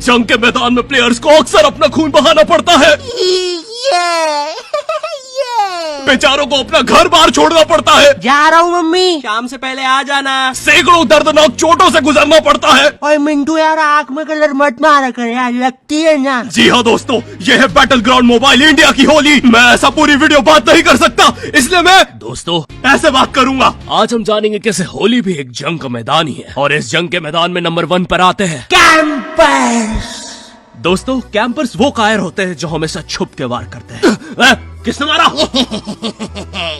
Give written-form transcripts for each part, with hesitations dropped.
जंग के मैदान में प्लेयर्स को अक्सर अपना खून बहाना पड़ता है। बेचारों को अपना घर बार छोड़ना पड़ता है। जा रहा हूँ मम्मी। शाम से पहले आ जाना। सैकड़ों दर्दनाक चोटों से गुजरना पड़ता है। और मिंटू यार आँख में कलर मत मारा कर यार, लगती है ना। जी हाँ दोस्तों, ये है बैटल ग्राउंड मोबाइल इंडिया की होली। मैं ऐसा पूरी वीडियो बात नहीं कर सकता, इसलिए मैं दोस्तों ऐसे बात करूंगा। आज हम जानेंगे कैसे होली भी एक जंग का मैदान ही है, और इस जंग के मैदान में नंबर 1 पर आते हैं कैंपर्स। दोस्तों, कैंपर्स वो कायर होते हैं जो हमेशा छुप के वार करते हैं। किसने मारा?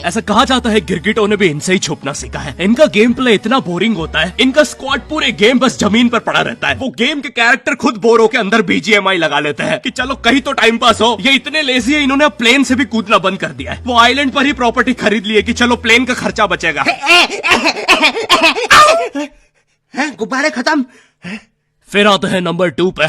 ऐसा कहा जाता है गिरगिटों ने भी इनसे ही छुपना सीखा है। इनका गेम प्ले इतना बोरिंग होता है, इनका स्क्वाड पूरे गेम बस जमीन पर पड़ा रहता है। वो गेम के कैरेक्टर खुद बोर होकर अंदर BGMI लगा लेते हैं कि चलो कहीं तो टाइम पास हो। ये इतने लेजी है, इन्होंने अब प्लेन से भी कूदना बंद कर दिया है। वो आइलैंड पर ही प्रॉपर्टी खरीद ली है कि चलो प्लेन का खर्चा बचेगा। गुब्बारे खत्म। फिर आते हैं नंबर 2 पे।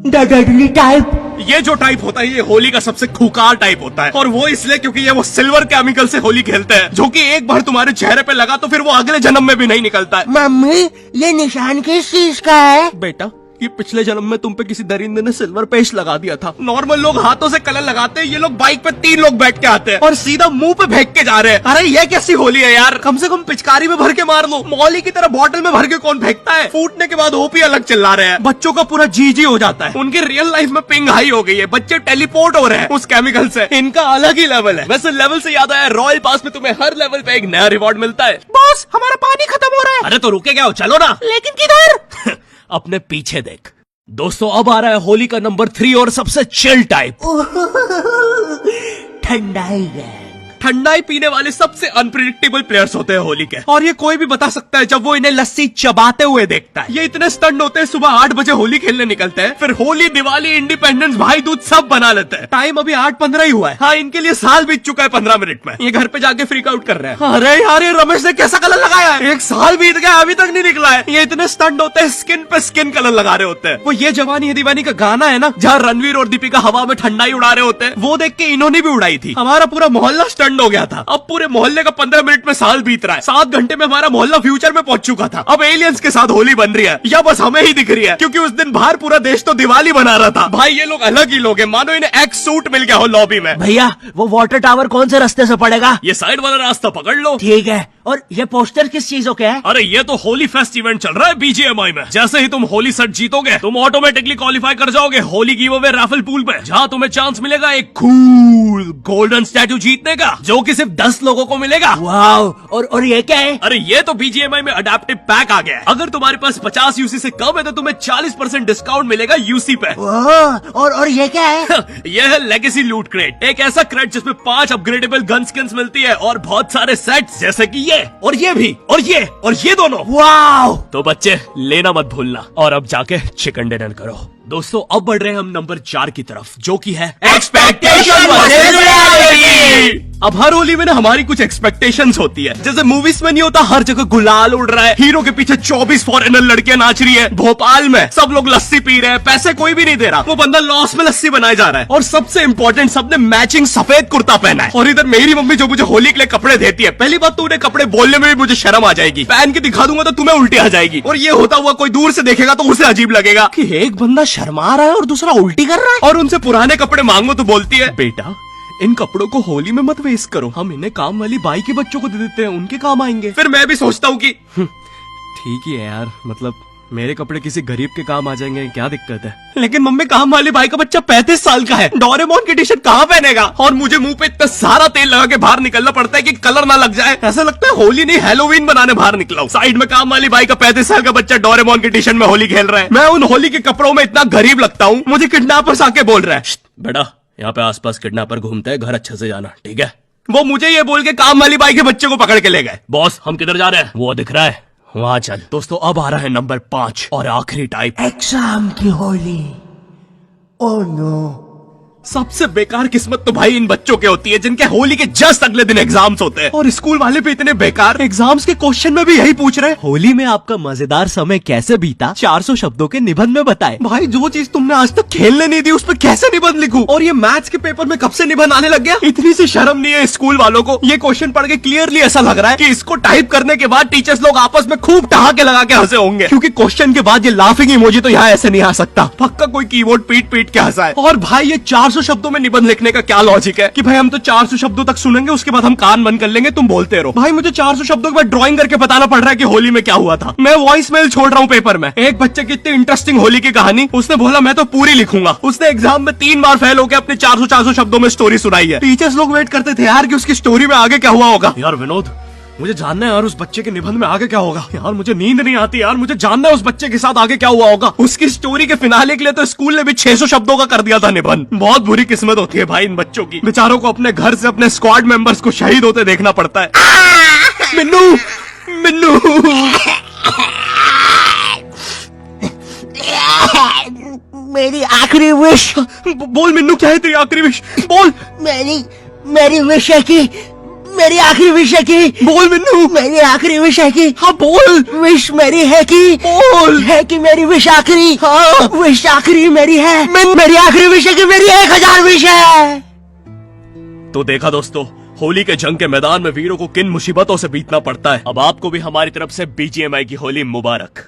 Dudley type. ये जो टाइप होता है ये होली का सबसे खूंखार टाइप होता है, और वो इसलिए क्योंकि ये वो सिल्वर केमिकल से होली खेलते हैं, जो कि एक बार तुम्हारे चेहरे पे लगा तो फिर वो अगले जन्म में भी नहीं निकलता है। मम्मी ये निशान किस चीज का है? बेटा, ये पिछले जन्म में तुम पे किसी दरिंदे ने सिल्वर पेस्ट लगा दिया था। नॉर्मल लोग हाथों से कलर लगाते हैं, ये लोग बाइक पे 3 लोग बैठ के आते हैं और सीधा मुंह पे फेंक के जा रहे हैं। अरे ये कैसी होली है यार, कम से कम पिचकारी में भर के मार लो। मौली की तरह बॉटल में भर के कौन फेंकता है? फूटने के बाद ओपी अलग चिल्ला रहे हैं। बच्चों का पूरा जी हो जाता है, उनकी रियल लाइफ में पिंग हाई हो गई है। बच्चे टेलीपोर्ट हो रहे हैं उस केमिकल से। इनका अलग ही लेवल है। वैसे लेवल से याद आया, रॉयल पास में तुम्हें हर लेवल पे एक नया रिवॉर्ड मिलता है। बॉस हमारा पानी खत्म हो रहा है। अरे तो रुके क्या हो, चलो ना। लेकिन किधर? अपने पीछे देख। दोस्तों, अब आ रहा है होली का नंबर 3 और सबसे चिल टाइप। ठंडाई गैंग। ठंडाई पीने वाले सबसे अनप्रिडिक्टेबल प्लेयर्स होते हैं होली के, और ये कोई भी बता सकता है जब वो इन्हें लस्सी चबाते हुए देखता है। ये इतने स्टंट होते हैं, सुबह 8 बजे होली खेलने निकलते हैं, फिर होली, दिवाली, इंडिपेंडेंस, भाई दूज सब बना लेते हैं। टाइम अभी 8:15 ही हुआ है। हाँ, इनके लिए साल बीत चुका है 15 मिनट में। ये घर पे जाके फ्रीक आउट कर रहे हैं। अरे यार, ये रमेश ने कैसा कलर लगाया है? 1 साल बीत गया, अभी तक नहीं निकला है। ये इतने स्टंट होते हैं, स्किन पे स्किन कलर लगा रहे होते हैं। वो ये जवानी है दीवानी का गाना है ना, जहाँ रणवीर और दीपिका हवा में ठंडाई उड़ा रहे होते हैं, वो देख के इन्होंने भी उड़ाई थी। हमारा पूरा मोहल्ला स्टंट हो गया था। अब पूरे मोहल्ले का 15 मिनट में साल बीत रहा है। 7 घंटे में हमारा मोहल्ला फ्यूचर में पहुंच चुका था। अब एलियंस के साथ होली बन रही है, या बस हमें ही दिख रही है? क्योंकि उस दिन बाहर पूरा देश तो दिवाली बना रहा था। भाई ये लोग अलग ही लोग हैं, मानो इन्हें एक्स सूट मिल गया हो लॉबी में। भैया वो वाटर टावर कौन से रास्ते से पड़ेगा? ये साइड वाला रास्ता पकड़ लो। ठीक है। और ये पोस्टर किस चीजों के है? अरे ये तो होली फेस्ट इवेंट चल रहा है BGMI में। जैसे ही तुम होली सेट जीतोगे, तुम ऑटोमेटिकली क्वालिफाई कर जाओगे Holi give away Rafale pool पे, जहाँ तुम्हें चांस मिलेगा एक कूल गोल्डन स्टैचू जीतने का, जो कि सिर्फ 10 लोगों को मिलेगा। वाओ। और ये क्या है? अरे ये तो BGMI में अडेप्टिव पैक आ गया है। अगर तुम्हारे पास 50 UC से कम है तो तुम्हें 40% डिस्काउंट मिलेगा UC पे। और ये क्या है? ये है लेगेसी लूट क्रेट, एक ऐसा क्रेट जिसमें 5 अपग्रेडेबल गन स्किन्स मिलती है और बहुत सारे सेट्स, जैसे कि ये और ये भी और ये दोनों। वाओ। तो बच्चे लेना मत भूलना, और अब जाके चिकन डिनर करो। दोस्तों, अब बढ़ रहे हैं हम नंबर 4 की तरफ, जो कि है एक्सपेक्टेशन वर्सेस रियलिटी। अब हर होली में ना हमारी कुछ एक्सपेक्टेशंस होती है। जैसे मूवीज में नहीं होता, हर जगह गुलाल उड़ रहा है, हीरो के पीछे 24 फॉरेनर लड़कियां नाच रही है, भोपाल में सब लोग लस्सी पी रहे हैं, पैसे कोई भी नहीं दे रहा, वो बंदा लॉस में लस्सी बनाए जा रहा है, और सबसे इंपॉर्टेंट, सबने मैचिंग सफेद कुर्ता पहना है। और इधर मेरी मम्मी जो मुझे होली के लिए कपड़े देती है, पहली बात तो उन्हें कपड़े बोलने में भी मुझे शर्म आ जाएगी, पहन के दिखा दूंगा तो तुम्हें उल्टी आ जाएगी, और ये होता हुआ कोई दूर से देखेगा तो उसे अजीब लगेगा कि एक बंदा शर्मा रहा है और दूसरा उल्टी कर रहा है। और उनसे पुराने कपड़े मांगो तो बोलती है, बेटा इन कपड़ों को होली में मत वेस्ट करो, हम इन्हें काम वाली बाई के बच्चों को दे देते हैं, उनके काम आएंगे। फिर मैं भी सोचता हूँ कि ठीक ही है यार, मतलब मेरे कपड़े किसी गरीब के काम आ जाएंगे, क्या दिक्कत है? लेकिन मम्मी, काम वाली बाई का बच्चा 35 साल का है, डोरेमोन की टी शर्ट कहाँ पहनेगा? और मुझे मुंह पे इतना सारा तेल लगा के बाहर निकलना पड़ता है कि कलर ना लग जाए। ऐसा लगता है होली नहीं हैलोवीन बनाने बाहर निकला हूं। साइड में काम वाली बाई का 35 साल का बच्चा डोरेमोन की टी शर्ट में होली खेल रहा है। मैं उन होली के कपड़ों में इतना गरीब लगता हूँ, मुझे किडनैपर्स आके बोल रहा है, बेटा यहाँ पे आसपास किडनैपर घूमते हैं, घर अच्छे से जाना, ठीक है? वो मुझे ये बोल के काम वाली बाई के बच्चे को पकड़ के ले गए। बॉस हम किधर जा रहे हैं? वो दिख रहा है, वहां चल। दोस्तों, अब आ रहा है नंबर 5 और आखिरी टाइप, एग्जाम की होली। ओह नो, सबसे बेकार किस्मत तो भाई इन बच्चों के होती है जिनके होली के जस्ट अगले दिन एग्जाम्स होते हैं, और स्कूल वाले भी इतने बेकार, एग्जाम्स के क्वेश्चन में भी यही पूछ रहे हैं, होली में आपका मजेदार समय कैसे बीता 400 शब्दों के निबंध में बताएं। भाई जो चीज तुमने आज तक खेलने नहीं दी उस पर कैसे निबंध लिखूं? और ये मैथ्स के पेपर में कब से निबंध आने लग गया? इतनी सी शर्म नहीं है स्कूल वालों को? ये क्वेश्चन पढ़ के क्लियरली ऐसा लग रहा है कि इसको टाइप करने के बाद टीचर्स लोग आपस में खूब ठहाके लगा के हंसे होंगे, क्योंकि क्वेश्चन के बाद ये लाफिंग इमोजी तो यहाँ ऐसे नहीं आ सकता। पक्का कोई कीबोर्ड पीट पीट के हंसा है। और भाई ये 400 शब्दों में निबंध लिखने का क्या लॉजिक है कि भाई हम तो 400 शब्दों तक सुनेंगे, उसके बाद हम कान बंद कर लेंगे, तुम बोलते रहो। भाई मुझे 400 शब्दों के बाद ड्राइंग करके बताना पड़ रहा है कि होली में क्या हुआ था। मैं वॉइस मेल छोड़ रहा हूँ पेपर में। एक बच्चे की इतनी इंटरेस्टिंग होली की कहानी, उसने बोला मैं तो पूरी लिखूंगा। उसने एग्जाम में 3 बार फेल होकर अपने 400 शब्दों में स्टोरी सुनाई है। टीचर्स लोग वेट करते थे यार कि उसकी स्टोरी में आगे क्या हुआ होगा। यार विनोद, मुझे जानना है यार उस बच्चे के निबंध में आगे क्या होगा। यार मुझे नींद नहीं आती यार, मुझे जानना है उस बच्चे के साथ आगे क्या हुआ होगा। उसकी स्टोरी के फिनाले के लिए तो स्कूल ने भी 600 शब्दों का कर दिया था निबंध। बहुत बुरी किस्मत होती है भाई इन बच्चों की, बेचारों को अपने घर से अपने स्क्वाड मेंबर्स को शहीद होते देखना पड़ता है। मिन्नू मिन्नू मेरी आखिरी विश। बोल मिन्नू, क्या है तेरी आखिरी विश? बोल। मेरी विश है कि मेरी आखिरी विश है कि बोल मिन्नू। मेरी आखिरी विश है कि हाँ बोल। विश मेरी है कि बोल। है कि मेरी विश आखिरी। हाँ विश आखिरी मेरी है। मेरी आखिरी विश है कि मेरी 1000 विश है। तो देखा दोस्तों, होली के जंग के मैदान में वीरों को किन मुसीबतों से बीतना पड़ता है। अब आपको भी हमारी तरफ से BGMI की होली मुबारक।